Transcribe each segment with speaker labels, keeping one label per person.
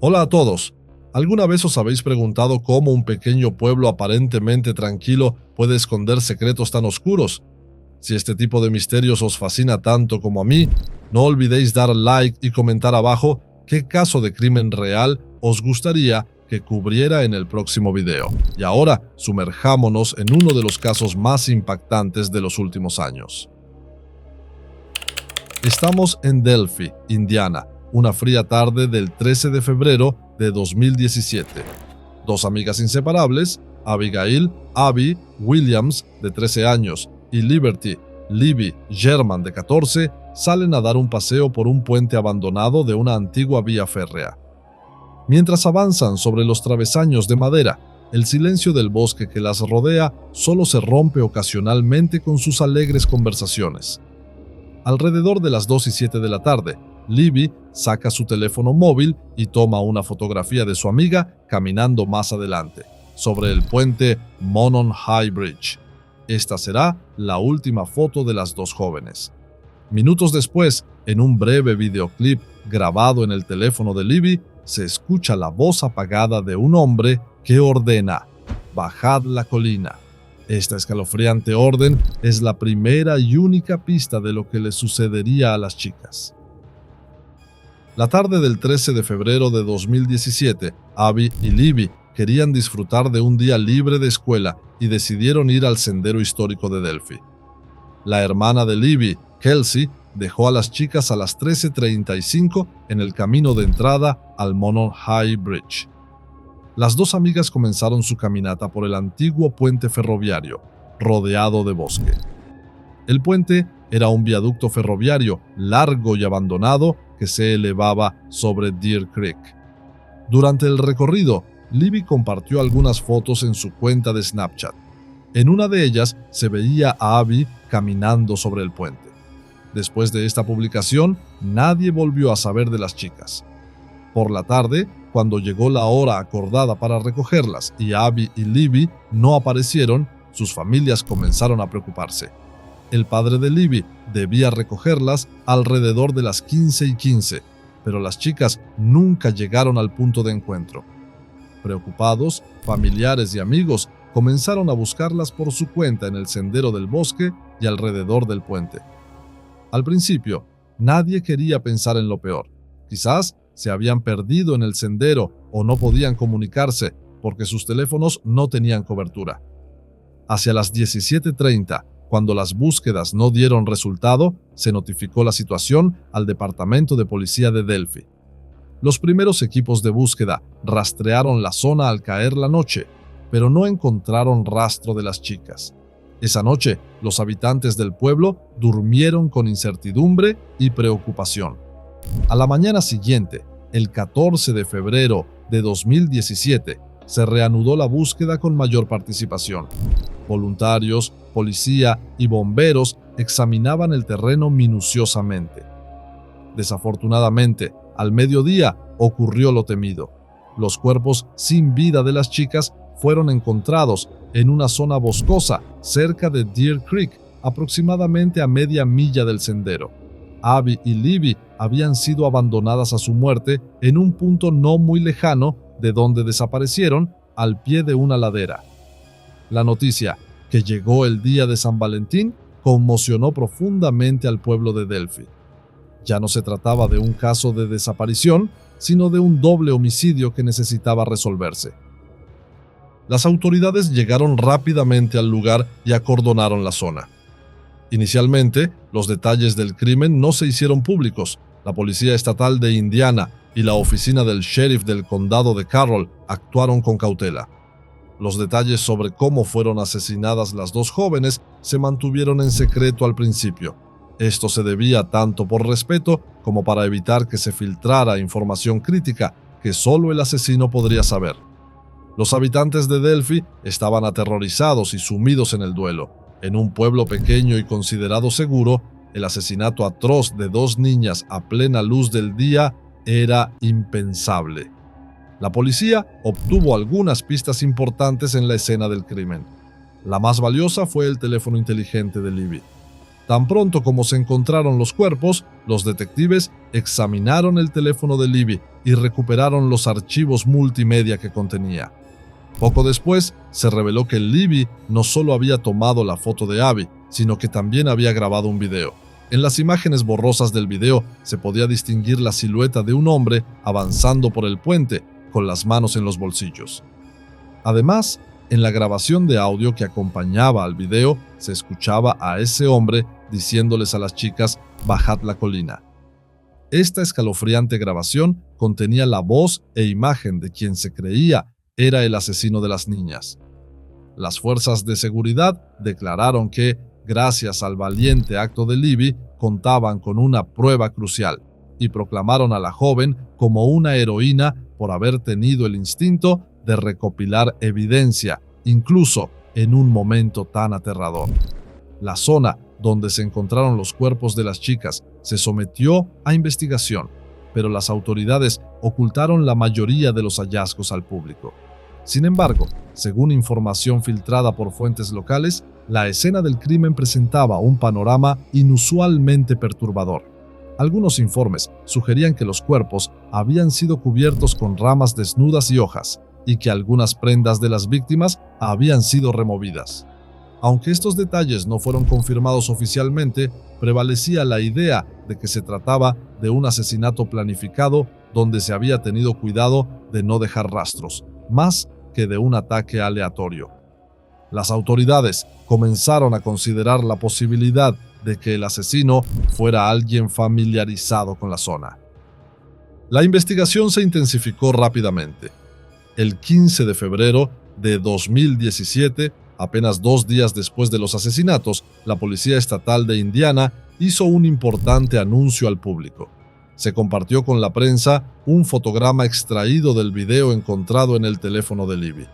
Speaker 1: Hola a todos. ¿Alguna vez os habéis preguntado cómo un pequeño pueblo aparentemente tranquilo puede esconder secretos tan oscuros? Si este tipo de misterios os fascina tanto como a mí, no olvidéis dar like y comentar abajo qué caso de crimen real os gustaría que cubriera en el próximo video. Y ahora, sumerjámonos en uno de los casos más impactantes de los últimos años. Estamos en Delphi, Indiana, una fría tarde del 13 de febrero de 2017. Dos amigas inseparables, Abigail Abby Williams, de 13 años, y Liberty Libby German, de 14, salen a dar un paseo por un puente abandonado de una antigua vía férrea. Mientras avanzan sobre los travesaños de madera, el silencio del bosque que las rodea solo se rompe ocasionalmente con sus alegres conversaciones. Alrededor de las 2:07 de la tarde, Libby saca su teléfono móvil y toma una fotografía de su amiga caminando más adelante, sobre el puente Monon High Bridge. Esta será la última foto de las dos jóvenes. Minutos después, en un breve videoclip grabado en el teléfono de Libby, se escucha la voz apagada de un hombre que ordena: «Bajad la colina». Esta escalofriante orden es la primera y única pista de lo que le sucedería a las chicas. La tarde del 13 de febrero de 2017, Abby y Libby querían disfrutar de un día libre de escuela y decidieron ir al sendero histórico de Delphi. La hermana de Libby, Kelsey, dejó a las chicas a las 13:35 en el camino de entrada al Monon High Bridge. Las dos amigas comenzaron su caminata por el antiguo puente ferroviario, rodeado de bosque. El puente era un viaducto ferroviario largo y abandonado que se elevaba sobre Deer Creek. Durante el recorrido, Libby compartió algunas fotos en su cuenta de Snapchat. En una de ellas se veía a Abby caminando sobre el puente. Después de esta publicación, nadie volvió a saber de las chicas. Por la tarde, cuando llegó la hora acordada para recogerlas y Abby y Libby no aparecieron, sus familias comenzaron a preocuparse. El padre de Libby debía recogerlas alrededor de las 15:15, pero las chicas nunca llegaron al punto de encuentro. Preocupados, familiares y amigos comenzaron a buscarlas por su cuenta en el sendero del bosque y alrededor del puente. Al principio, nadie quería pensar en lo peor. Quizás se habían perdido en el sendero o no podían comunicarse porque sus teléfonos no tenían cobertura. Hacia las 17:30, cuando las búsquedas no dieron resultado, se notificó la situación al Departamento de Policía de Delphi. Los primeros equipos de búsqueda rastrearon la zona al caer la noche, pero no encontraron rastro de las chicas. Esa noche, los habitantes del pueblo durmieron con incertidumbre y preocupación. A la mañana siguiente, el 14 de febrero de 2017, se reanudó la búsqueda con mayor participación. Voluntarios, policía y bomberos examinaban el terreno minuciosamente. Desafortunadamente, al mediodía ocurrió lo temido. Los cuerpos sin vida de las chicas fueron encontrados en una zona boscosa cerca de Deer Creek, aproximadamente a media milla del sendero. Abby y Libby habían sido abandonadas a su muerte en un punto no muy lejano de donde desaparecieron, al pie de una ladera. La noticia, que llegó el día de San Valentín, conmocionó profundamente al pueblo de Delphi. Ya no se trataba de un caso de desaparición, sino de un doble homicidio que necesitaba resolverse. Las autoridades llegaron rápidamente al lugar y acordonaron la zona. Inicialmente, los detalles del crimen no se hicieron públicos. La Policía Estatal de Indiana y la oficina del sheriff del condado de Carroll actuaron con cautela. Los detalles sobre cómo fueron asesinadas las dos jóvenes se mantuvieron en secreto al principio. Esto se debía tanto por respeto como para evitar que se filtrara información crítica que solo el asesino podría saber. Los habitantes de Delphi estaban aterrorizados y sumidos en el duelo. En un pueblo pequeño y considerado seguro, el asesinato atroz de dos niñas a plena luz del día era impensable. La policía obtuvo algunas pistas importantes en la escena del crimen. La más valiosa fue el teléfono inteligente de Libby. Tan pronto como se encontraron los cuerpos, los detectives examinaron el teléfono de Libby y recuperaron los archivos multimedia que contenía. Poco después, se reveló que Libby no solo había tomado la foto de Abby, sino que también había grabado un video. En las imágenes borrosas del video se podía distinguir la silueta de un hombre avanzando por el puente, con las manos en los bolsillos. Además, en la grabación de audio que acompañaba al video, se escuchaba a ese hombre diciéndoles a las chicas: «Bajad la colina». Esta escalofriante grabación contenía la voz e imagen de quien se creía era el asesino de las niñas. Las fuerzas de seguridad declararon que, gracias al valiente acto de Libby, contaban con una prueba crucial y proclamaron a la joven como una heroína por haber tenido el instinto de recopilar evidencia, incluso en un momento tan aterrador. La zona donde se encontraron los cuerpos de las chicas se sometió a investigación, pero las autoridades ocultaron la mayoría de los hallazgos al público. Sin embargo, según información filtrada por fuentes locales, la escena del crimen presentaba un panorama inusualmente perturbador. Algunos informes sugerían que los cuerpos habían sido cubiertos con ramas desnudas y hojas, y que algunas prendas de las víctimas habían sido removidas. Aunque estos detalles no fueron confirmados oficialmente, prevalecía la idea de que se trataba de un asesinato planificado donde se había tenido cuidado de no dejar rastros, más que de un ataque aleatorio. Las autoridades comenzaron a considerar la posibilidad de que el asesino fuera alguien familiarizado con la zona. La investigación se intensificó rápidamente. El 15 de febrero de 2017, apenas 2 días después de los asesinatos, la Policía Estatal de Indiana hizo un importante anuncio al público. Se compartió con la prensa un fotograma extraído del video encontrado en el teléfono de Libby.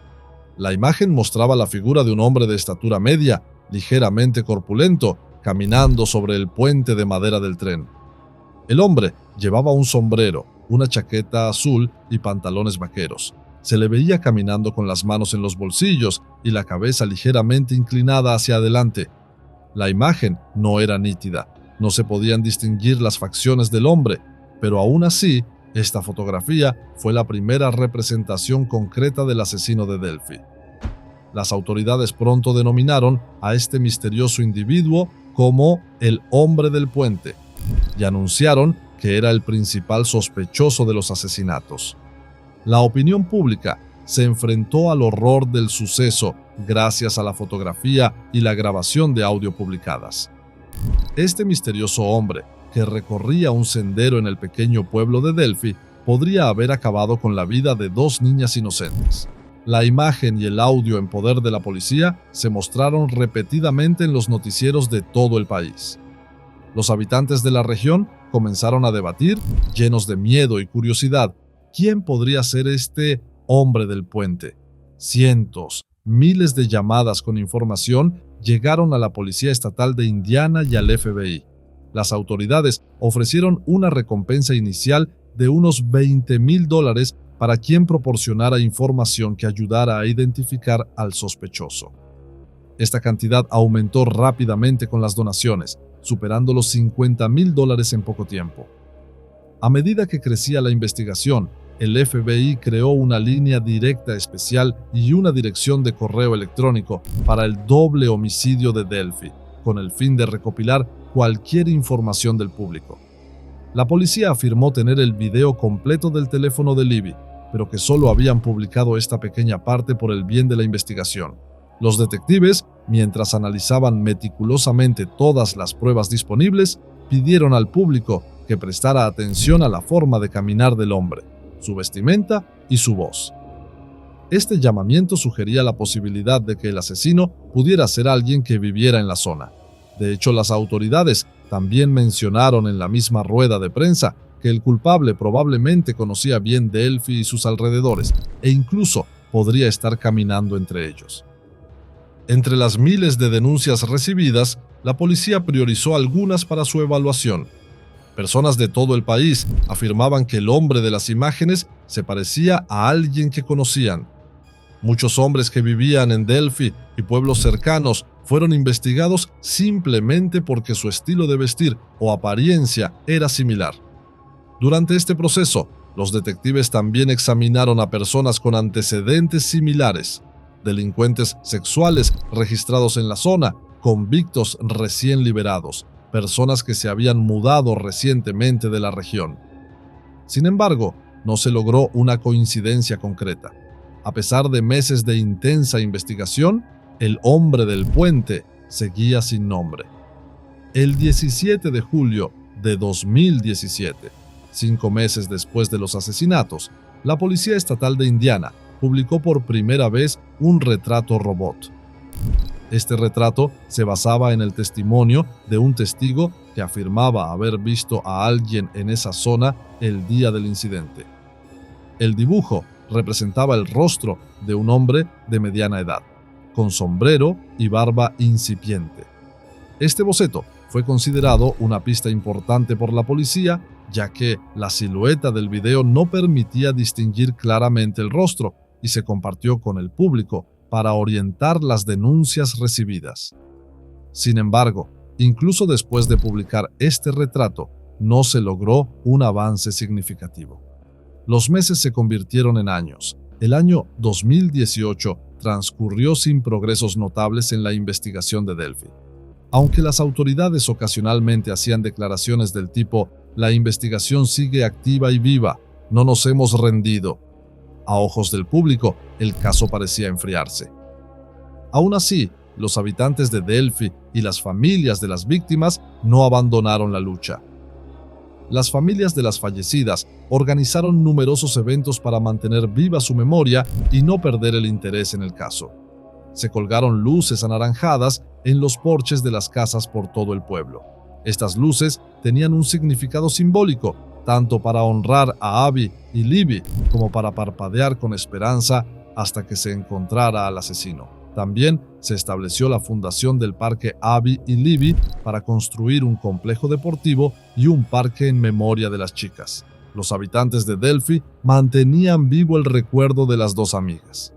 Speaker 1: La imagen mostraba la figura de un hombre de estatura media, ligeramente corpulento, caminando sobre el puente de madera del tren. El hombre llevaba un sombrero, una chaqueta azul y pantalones vaqueros. Se le veía caminando con las manos en los bolsillos y la cabeza ligeramente inclinada hacia adelante. La imagen no era nítida, no se podían distinguir las facciones del hombre, pero aún así, esta fotografía fue la primera representación concreta del asesino de Delphi. Las autoridades pronto denominaron a este misterioso individuo como el hombre del puente y anunciaron que era el principal sospechoso de los asesinatos. La opinión pública se enfrentó al horror del suceso gracias a la fotografía y la grabación de audio publicadas. Este misterioso hombre, que recorría un sendero en el pequeño pueblo de Delphi, podría haber acabado con la vida de 2 niñas inocentes. La imagen y el audio en poder de la policía se mostraron repetidamente en los noticieros de todo el país. Los habitantes de la región comenzaron a debatir, llenos de miedo y curiosidad, ¿quién podría ser este hombre del puente? Cientos, miles de llamadas con información llegaron a la Policía Estatal de Indiana y al FBI. Las autoridades ofrecieron una recompensa inicial de unos $20,000 para quien proporcionara información que ayudara a identificar al sospechoso. Esta cantidad aumentó rápidamente con las donaciones, superando los $50,000 en poco tiempo. A medida que crecía la investigación, el FBI creó una línea directa especial y una dirección de correo electrónico para el doble homicidio de Delphi, con el fin de recopilar cualquier información del público. La policía afirmó tener el video completo del teléfono de Libby, pero que solo habían publicado esta pequeña parte por el bien de la investigación. Los detectives, mientras analizaban meticulosamente todas las pruebas disponibles, pidieron al público que prestara atención a la forma de caminar del hombre, su vestimenta y su voz. Este llamamiento sugería la posibilidad de que el asesino pudiera ser alguien que viviera en la zona. De hecho, las autoridades también mencionaron en la misma rueda de prensa que el culpable probablemente conocía bien Delphi y sus alrededores, e incluso podría estar caminando entre ellos. Entre las miles de denuncias recibidas, la policía priorizó algunas para su evaluación. Personas de todo el país afirmaban que el hombre de las imágenes se parecía a alguien que conocían. Muchos hombres que vivían en Delphi y pueblos cercanos fueron investigados simplemente porque su estilo de vestir o apariencia era similar. Durante este proceso, los detectives también examinaron a personas con antecedentes similares, delincuentes sexuales registrados en la zona, convictos recién liberados, personas que se habían mudado recientemente de la región. Sin embargo, no se logró una coincidencia concreta. A pesar de meses de intensa investigación, el hombre del puente seguía sin nombre. El 17 de julio de 2017, 5 meses después de los asesinatos, la Policía Estatal de Indiana publicó por primera vez un retrato robot. Este retrato se basaba en el testimonio de un testigo que afirmaba haber visto a alguien en esa zona el día del incidente. El dibujo representaba el rostro de un hombre de mediana edad, con sombrero y barba incipiente. Este boceto fue considerado una pista importante por la policía, ya que la silueta del video no permitía distinguir claramente el rostro y se compartió con el público para orientar las denuncias recibidas. Sin embargo, incluso después de publicar este retrato, no se logró un avance significativo. Los meses se convirtieron en años. El año 2018 transcurrió sin progresos notables en la investigación de Delphi. Aunque las autoridades ocasionalmente hacían declaraciones del tipo «La investigación sigue activa y viva, no nos hemos rendido», a ojos del público, el caso parecía enfriarse. Aún así, los habitantes de Delphi y las familias de las víctimas no abandonaron la lucha. Las familias de las fallecidas organizaron numerosos eventos para mantener viva su memoria y no perder el interés en el caso. Se colgaron luces anaranjadas en los porches de las casas por todo el pueblo. Estas luces tenían un significado simbólico, tanto para honrar a Abby y Libby como para parpadear con esperanza hasta que se encontrara al asesino. También se estableció la fundación del Parque Abby y Libby para construir un complejo deportivo y un parque en memoria de las chicas. Los habitantes de Delphi mantenían vivo el recuerdo de las dos amigas.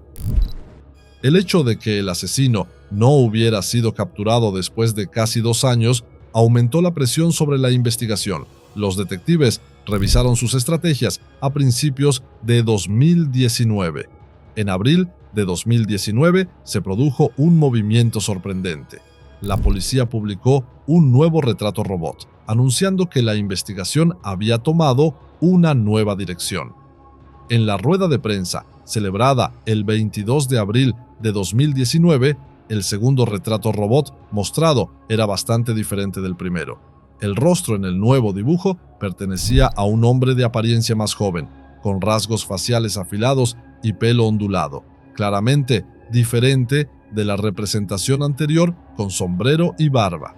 Speaker 1: El hecho de que el asesino no hubiera sido capturado después de casi 2 años aumentó la presión sobre la investigación. Los detectives revisaron sus estrategias a principios de 2019. En abril de 2019 se produjo un movimiento sorprendente. La policía publicó un nuevo retrato robot, anunciando que la investigación había tomado una nueva dirección. En la rueda de prensa, celebrada el 22 de abril de 2019, el segundo retrato robot mostrado era bastante diferente del primero. El rostro en el nuevo dibujo pertenecía a un hombre de apariencia más joven, con rasgos faciales afilados y pelo ondulado, claramente diferente de la representación anterior con sombrero y barba.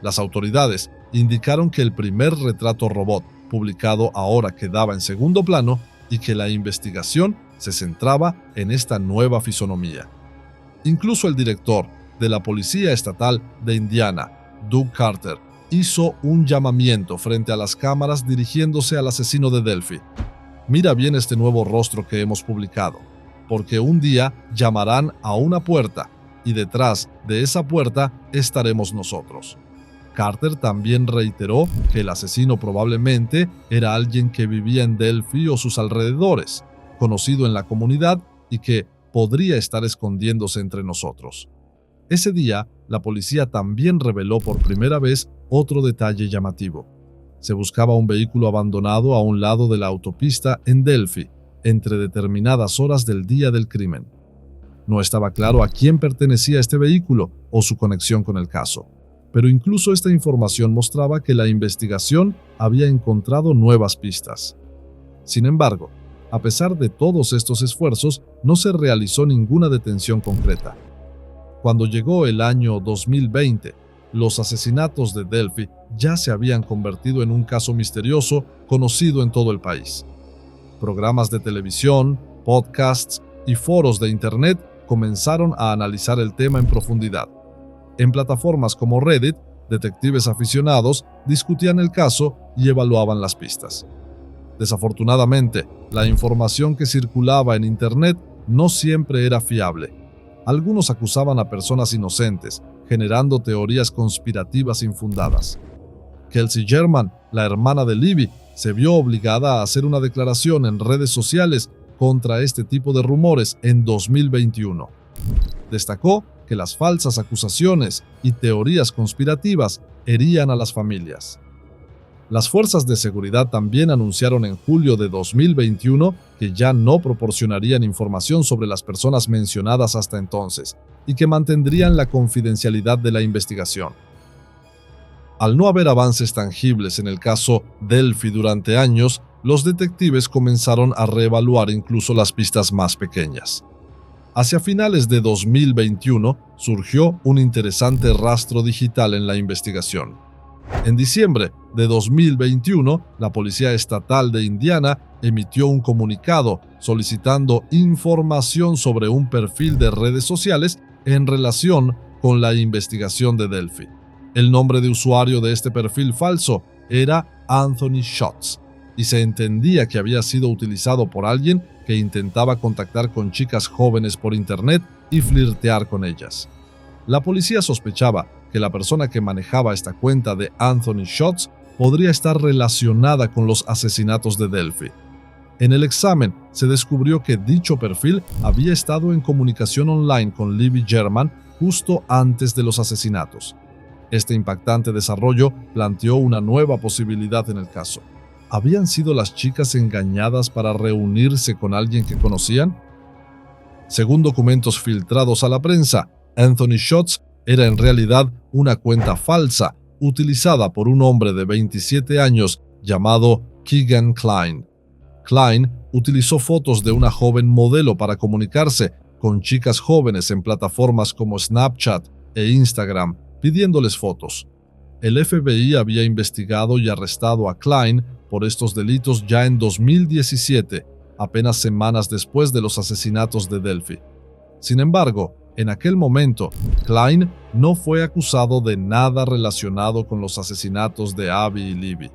Speaker 1: Las autoridades indicaron que el primer retrato robot publicado ahora quedaba en segundo plano y que la investigación se centraba en esta nueva fisonomía. Incluso el director de la Policía Estatal de Indiana, Doug Carter, hizo un llamamiento frente a las cámaras dirigiéndose al asesino de Delphi. «Mira bien este nuevo rostro que hemos publicado, porque un día llamarán a una puerta y detrás de esa puerta estaremos nosotros». Carter también reiteró que el asesino probablemente era alguien que vivía en Delphi o sus alrededores, conocido en la comunidad y que podría estar escondiéndose entre nosotros. Ese día, la policía también reveló por primera vez otro detalle llamativo. Se buscaba un vehículo abandonado a un lado de la autopista en Delphi, entre determinadas horas del día del crimen. No estaba claro a quién pertenecía este vehículo o su conexión con el caso, pero incluso esta información mostraba que la investigación había encontrado nuevas pistas. Sin embargo, a pesar de todos estos esfuerzos, no se realizó ninguna detención concreta. Cuando llegó el año 2020, los asesinatos de Delphi ya se habían convertido en un caso misterioso conocido en todo el país. Programas de televisión, podcasts y foros de Internet comenzaron a analizar el tema en profundidad. En plataformas como Reddit, detectives aficionados discutían el caso y evaluaban las pistas. Desafortunadamente, la información que circulaba en Internet no siempre era fiable. algunos acusaban a personas inocentes, generando teorías conspirativas infundadas. Kelsey German, la hermana de Libby, se vio obligada a hacer una declaración en redes sociales contra este tipo de rumores en 2021. Destacó que las falsas acusaciones y teorías conspirativas herían a las familias. Las fuerzas de seguridad también anunciaron en julio de 2021 que ya no proporcionarían información sobre las personas mencionadas hasta entonces y que mantendrían la confidencialidad de la investigación. Al no haber avances tangibles en el caso Delphi durante años, los detectives comenzaron a reevaluar incluso las pistas más pequeñas. Hacia finales de 2021 surgió un interesante rastro digital en la investigación. En diciembre de 2021, la Policía Estatal de Indiana emitió un comunicado solicitando información sobre un perfil de redes sociales en relación con la investigación de Delphi. El nombre de usuario de este perfil falso era Anthony Shots, y se entendía que había sido utilizado por alguien que intentaba contactar con chicas jóvenes por internet y flirtear con ellas. La policía sospechaba que la persona que manejaba esta cuenta de Anthony Shots podría estar relacionada con los asesinatos de Delphi. En el examen se descubrió que dicho perfil había estado en comunicación online con Libby German justo antes de los asesinatos. Este impactante desarrollo planteó una nueva posibilidad en el caso. ¿Habían sido las chicas engañadas para reunirse con alguien que conocían? Según documentos filtrados a la prensa, Anthony Shots era en realidad una cuenta falsa utilizada por un hombre de 27 años llamado Keegan Kline. Kline utilizó fotos de una joven modelo para comunicarse con chicas jóvenes en plataformas como Snapchat e Instagram, pidiéndoles fotos. El FBI había investigado y arrestado a Kline por estos delitos ya en 2017, apenas semanas después de los asesinatos de Delphi. Sin embargo, en aquel momento, Kline no fue acusado de nada relacionado con los asesinatos de Abby y Libby.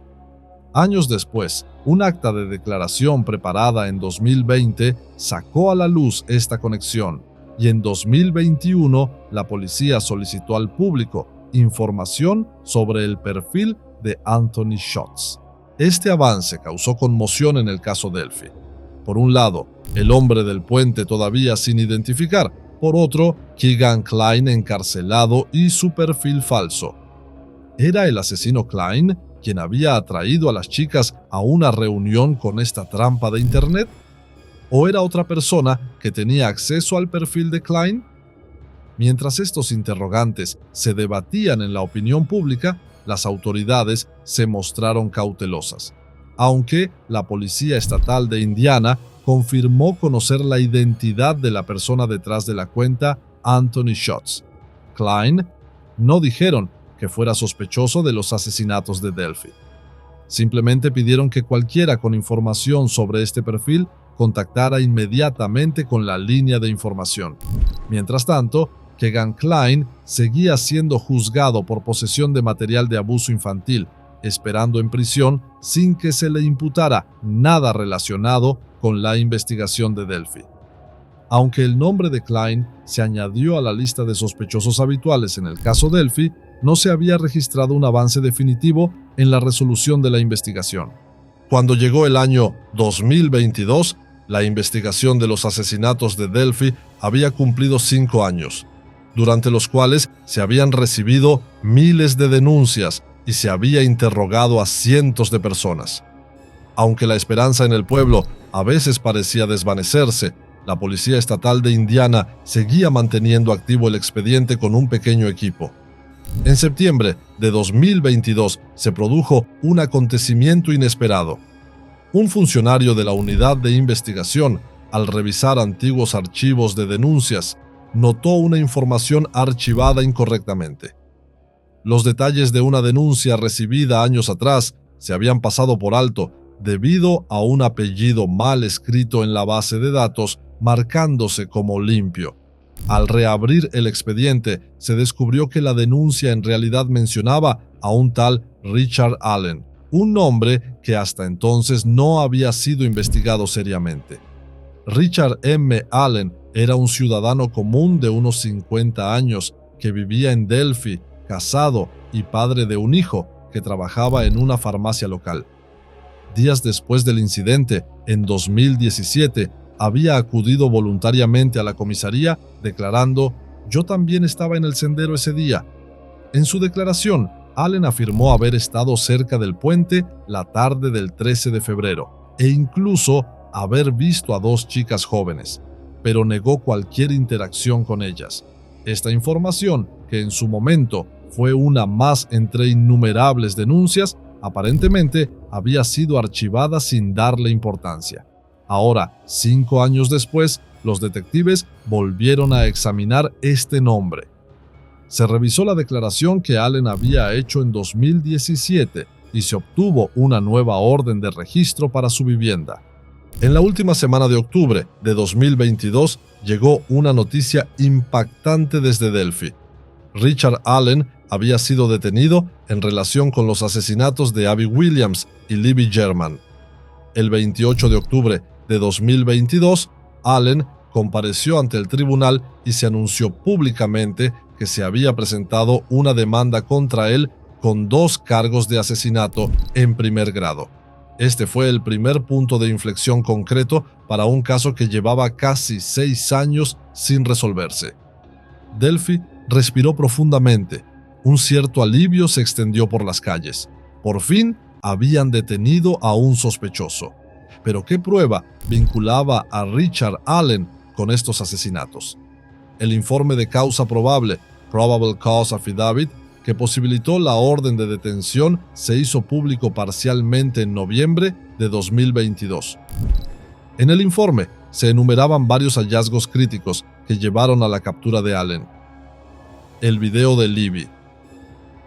Speaker 1: Años después, un acta de declaración preparada en 2020 sacó a la luz esta conexión, y en 2021 la policía solicitó al público información sobre el perfil de Anthony Shots. Este avance causó conmoción en el caso Delphi. Por un lado, el hombre del puente todavía sin identificar. Por otro, Keegan Kline encarcelado y su perfil falso. ¿Era el asesino Kline quien había atraído a las chicas a una reunión con esta trampa de internet? ¿O era otra persona que tenía acceso al perfil de Kline? Mientras estos interrogantes se debatían en la opinión pública, las autoridades se mostraron cautelosas, aunque la Policía Estatal de Indiana confirmó conocer la identidad de la persona detrás de la cuenta Anthony Shots. Kline no dijeron que fuera sospechoso de los asesinatos de Delphi. Simplemente pidieron que cualquiera con información sobre este perfil contactara inmediatamente con la línea de información. Mientras tanto, Keegan Kline seguía siendo juzgado por posesión de material de abuso infantil, esperando en prisión sin que se le imputara nada relacionado con la investigación de Delphi. Aunque el nombre de Kline se añadió a la lista de sospechosos habituales en el caso Delphi, no se había registrado un avance definitivo en la resolución de la investigación. Cuando llegó el año 2022, la investigación de los asesinatos de Delphi había cumplido 5 años, durante los cuales se habían recibido miles de denuncias y se había interrogado a cientos de personas. Aunque la esperanza en el pueblo a veces parecía desvanecerse, la Policía Estatal de Indiana seguía manteniendo activo el expediente con un pequeño equipo. En septiembre de 2022 se produjo un acontecimiento inesperado. Un funcionario de la unidad de investigación, al revisar antiguos archivos de denuncias, notó una información archivada incorrectamente. Los detalles de una denuncia recibida años atrás se habían pasado por alto debido a un apellido mal escrito en la base de datos, marcándose como limpio. Al reabrir el expediente, se descubrió que la denuncia en realidad mencionaba a un tal Richard Allen, un nombre que hasta entonces no había sido investigado seriamente. Richard M. Allen Era un ciudadano común de unos 50 años que vivía en Delphi, casado y padre de un hijo que trabajaba en una farmacia local. Días después del incidente, en 2017, había acudido voluntariamente a la comisaría declarando: «Yo también estaba en el sendero ese día». En su declaración, Allen afirmó haber estado cerca del puente la tarde del 13 de febrero e incluso haber visto a dos chicas jóvenes, pero negó cualquier interacción con ellas. Esta información, que en su momento fue una más entre innumerables denuncias, aparentemente había sido archivada sin darle importancia. Ahora, 5 años después, los detectives volvieron a examinar este nombre. Se revisó la declaración que Allen había hecho en 2017 y se obtuvo una nueva orden de registro para su vivienda. En la última semana de octubre de 2022 llegó una noticia impactante desde Delphi. Richard Allen había sido detenido en relación con los asesinatos de Abby Williams y Libby German. El 28 de octubre de 2022, Allen compareció ante el tribunal y se anunció públicamente que se había presentado una demanda contra él con 2 cargos de asesinato en primer grado. Este fue el primer punto de inflexión concreto para un caso que llevaba casi 6 años sin resolverse. Delphi respiró profundamente. Un cierto alivio se extendió por las calles. Por fin habían detenido a un sospechoso. Pero ¿qué prueba vinculaba a Richard Allen con estos asesinatos? El informe de causa probable, Probable Cause Affidavit, que posibilitó la orden de detención, se hizo público parcialmente en noviembre de 2022. En el informe se enumeraban varios hallazgos críticos que llevaron a la captura de Allen. El video de Libby.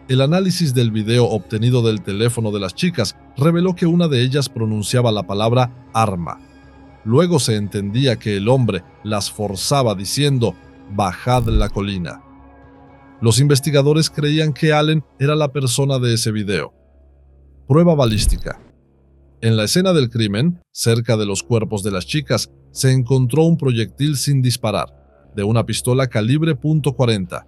Speaker 1: El análisis del video obtenido del teléfono de las chicas reveló que una de ellas pronunciaba la palabra arma. Luego se entendía que el hombre las forzaba diciendo: «Bajad la colina». Los investigadores creían que Allen era la persona de ese video. Prueba balística. En la escena del crimen, cerca de los cuerpos de las chicas, se encontró un proyectil sin disparar, de una pistola calibre .40.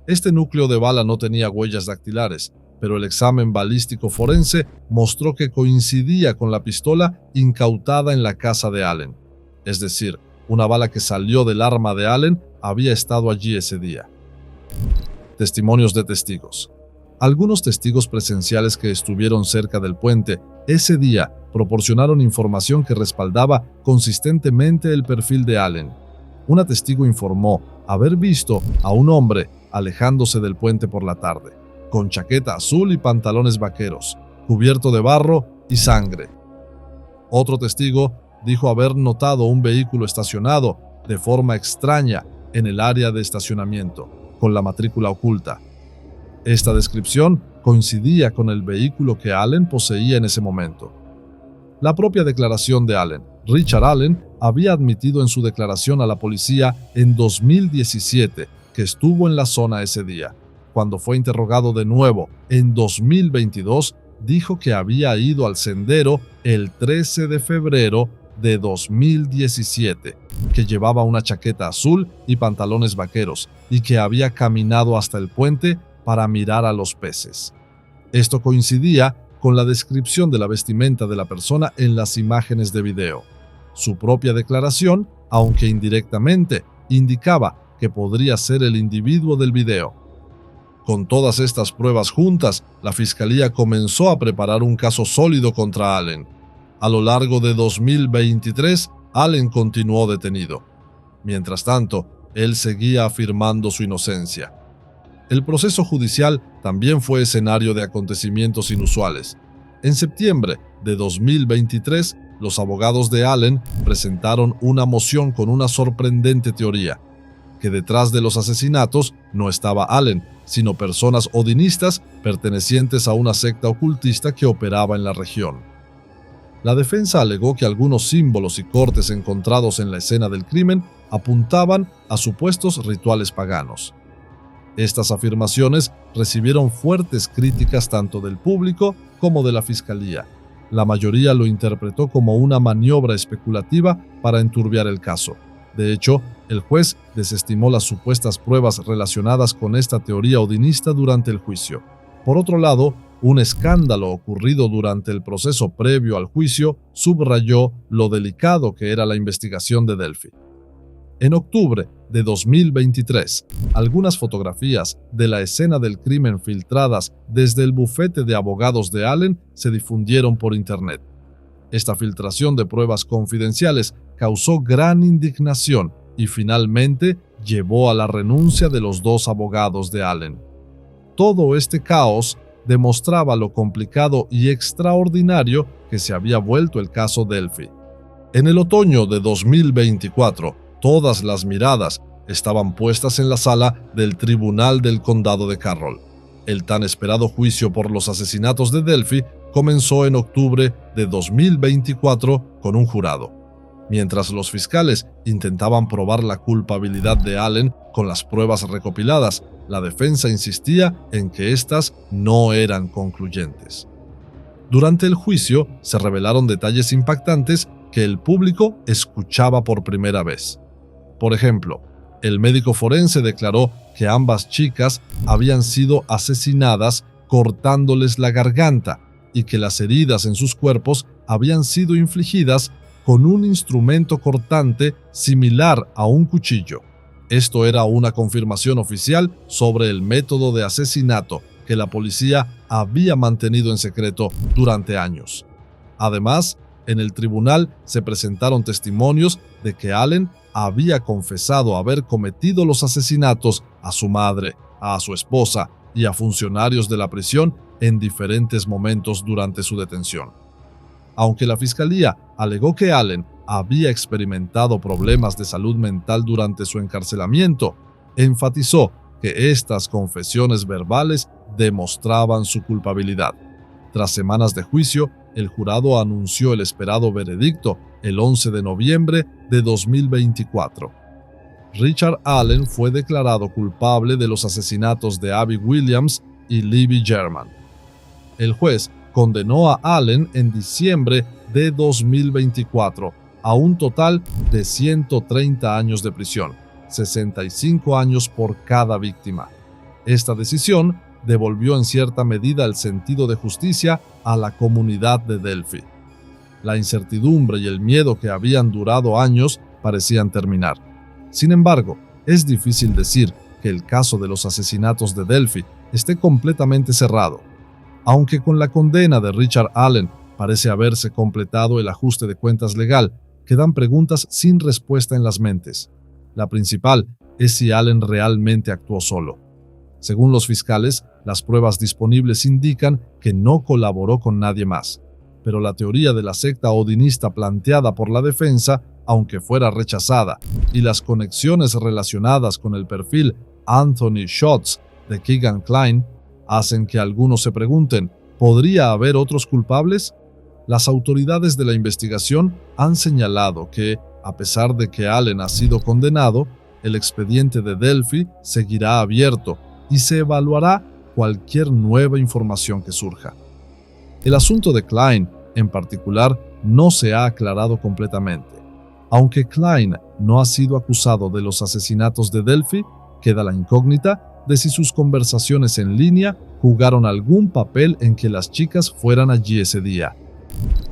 Speaker 1: Este núcleo de bala no tenía huellas dactilares, pero el examen balístico forense mostró que coincidía con la pistola incautada en la casa de Allen. Es decir, una bala que salió del arma de Allen había estado allí ese día. Testimonios de testigos. Algunos testigos presenciales que estuvieron cerca del puente ese día proporcionaron información que respaldaba consistentemente el perfil de Allen. Una testigo informó haber visto a un hombre alejándose del puente por la tarde, con chaqueta azul y pantalones vaqueros, cubierto de barro y sangre. Otro testigo dijo haber notado un vehículo estacionado de forma extraña en el área de estacionamiento, con la matrícula oculta. Esta descripción coincidía con el vehículo que Allen poseía en ese momento. La propia declaración de Allen. Richard Allen había admitido en su declaración a la policía en 2017 que estuvo en la zona ese día. Cuando fue interrogado de nuevo en 2022, dijo que había ido al sendero el 13 de febrero de 2017, que llevaba una chaqueta azul y pantalones vaqueros y que había caminado hasta el puente para mirar a los peces. Esto coincidía con la descripción de la vestimenta de la persona en las imágenes de video. Su propia declaración, aunque indirectamente, indicaba que podría ser el individuo del video. Con todas estas pruebas juntas, la fiscalía comenzó a preparar un caso sólido contra Allen. A lo largo de 2023, Allen continuó detenido. Mientras tanto, él seguía afirmando su inocencia. El proceso judicial también fue escenario de acontecimientos inusuales. En septiembre de 2023, los abogados de Allen presentaron una moción con una sorprendente teoría: que detrás de los asesinatos no estaba Allen, sino personas odinistas pertenecientes a una secta ocultista que operaba en la región. La defensa alegó que algunos símbolos y cortes encontrados en la escena del crimen apuntaban a supuestos rituales paganos. Estas afirmaciones recibieron fuertes críticas tanto del público como de la fiscalía. La mayoría lo interpretó como una maniobra especulativa para enturbiar el caso. De hecho, el juez desestimó las supuestas pruebas relacionadas con esta teoría odinista durante el juicio. Por otro lado, un escándalo ocurrido durante el proceso previo al juicio subrayó lo delicado que era la investigación de Delphi. En octubre de 2023, algunas fotografías de la escena del crimen filtradas desde el bufete de abogados de Allen se difundieron por Internet. Esta filtración de pruebas confidenciales causó gran indignación y finalmente llevó a la renuncia de los dos abogados de Allen. Todo este caos demostraba lo complicado y extraordinario que se había vuelto el caso Delphi. En el otoño de 2024, todas las miradas estaban puestas en la sala del Tribunal del Condado de Carroll. El tan esperado juicio por los asesinatos de Delphi comenzó en octubre de 2024 con un jurado. Mientras los fiscales intentaban probar la culpabilidad de Allen con las pruebas recopiladas, la defensa insistía en que éstas no eran concluyentes. Durante el juicio se revelaron detalles impactantes que el público escuchaba por primera vez. Por ejemplo, el médico forense declaró que ambas chicas habían sido asesinadas cortándoles la garganta y que las heridas en sus cuerpos habían sido infligidas con un instrumento cortante similar a un cuchillo. Esto era una confirmación oficial sobre el método de asesinato que la policía había mantenido en secreto durante años. Además, en el tribunal se presentaron testimonios de que Allen había confesado haber cometido los asesinatos a su madre, a su esposa y a funcionarios de la prisión en diferentes momentos durante su detención. Aunque la fiscalía alegó que Allen había experimentado problemas de salud mental durante su encarcelamiento, enfatizó que estas confesiones verbales demostraban su culpabilidad. Tras semanas de juicio, el jurado anunció el esperado veredicto el 11 de noviembre de 2024. Richard Allen fue declarado culpable de los asesinatos de Abby Williams y Libby German. El juez condenó a Allen en diciembre de 2024 a un total de 130 años de prisión, 65 años por cada víctima. Esta decisión devolvió en cierta medida el sentido de justicia a la comunidad de Delphi. La incertidumbre y el miedo que habían durado años parecían terminar. Sin embargo, es difícil decir que el caso de los asesinatos de Delphi esté completamente cerrado. Aunque con la condena de Richard Allen parece haberse completado el ajuste de cuentas legal, quedan preguntas sin respuesta en las mentes. La principal es si Allen realmente actuó solo. Según los fiscales, las pruebas disponibles indican que no colaboró con nadie más. Pero la teoría de la secta odinista planteada por la defensa, aunque fuera rechazada, y las conexiones relacionadas con el perfil Anthony Shots de Keegan Kline, hacen que algunos se pregunten, ¿podría haber otros culpables? Las autoridades de la investigación han señalado que, a pesar de que Allen ha sido condenado, el expediente de Delphi seguirá abierto y se evaluará cualquier nueva información que surja. El asunto de Kline, en particular, no se ha aclarado completamente. Aunque Kline no ha sido acusado de los asesinatos de Delphi, queda la incógnita de si sus conversaciones en línea jugaron algún papel en que las chicas fueran allí ese día.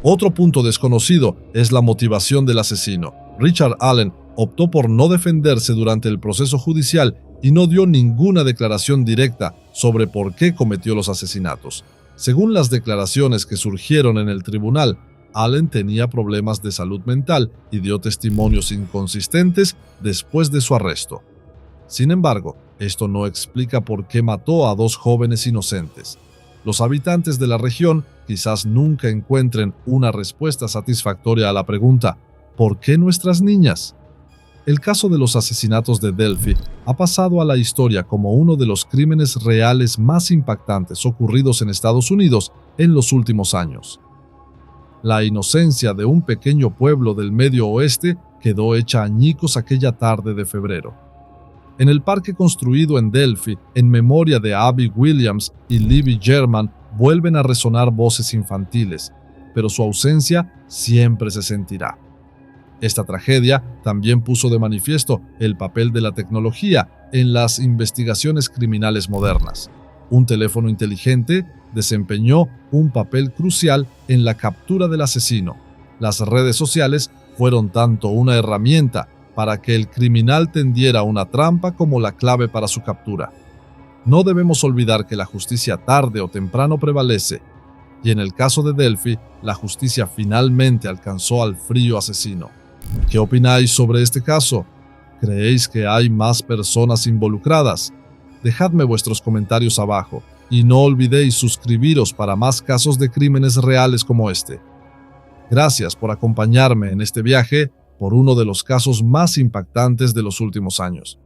Speaker 1: Otro punto desconocido es la motivación del asesino. Richard Allen optó por no defenderse durante el proceso judicial y no dio ninguna declaración directa sobre por qué cometió los asesinatos. Según las declaraciones que surgieron en el tribunal, Allen tenía problemas de salud mental y dio testimonios inconsistentes después de su arresto. Sin embargo, esto no explica por qué mató a dos jóvenes inocentes. Los habitantes de la región quizás nunca encuentren una respuesta satisfactoria a la pregunta ¿por qué nuestras niñas? El caso de los asesinatos de Delphi ha pasado a la historia como uno de los crímenes reales más impactantes ocurridos en Estados Unidos en los últimos años. La inocencia de un pequeño pueblo del Medio Oeste quedó hecha añicos aquella tarde de febrero. En el parque construido en Delphi, en memoria de Abby Williams y Libby German, vuelven a resonar voces infantiles, pero su ausencia siempre se sentirá. Esta tragedia también puso de manifiesto el papel de la tecnología en las investigaciones criminales modernas. Un teléfono inteligente desempeñó un papel crucial en la captura del asesino. Las redes sociales fueron tanto una herramienta para que el criminal tendiera una trampa como la clave para su captura. No debemos olvidar que la justicia tarde o temprano prevalece, y en el caso de Delphi, la justicia finalmente alcanzó al frío asesino. ¿Qué opináis sobre este caso? ¿Creéis que hay más personas involucradas? Dejadme vuestros comentarios abajo y no olvidéis suscribiros para más casos de crímenes reales como este. Gracias por acompañarme en este viaje por uno de los casos más impactantes de los últimos años.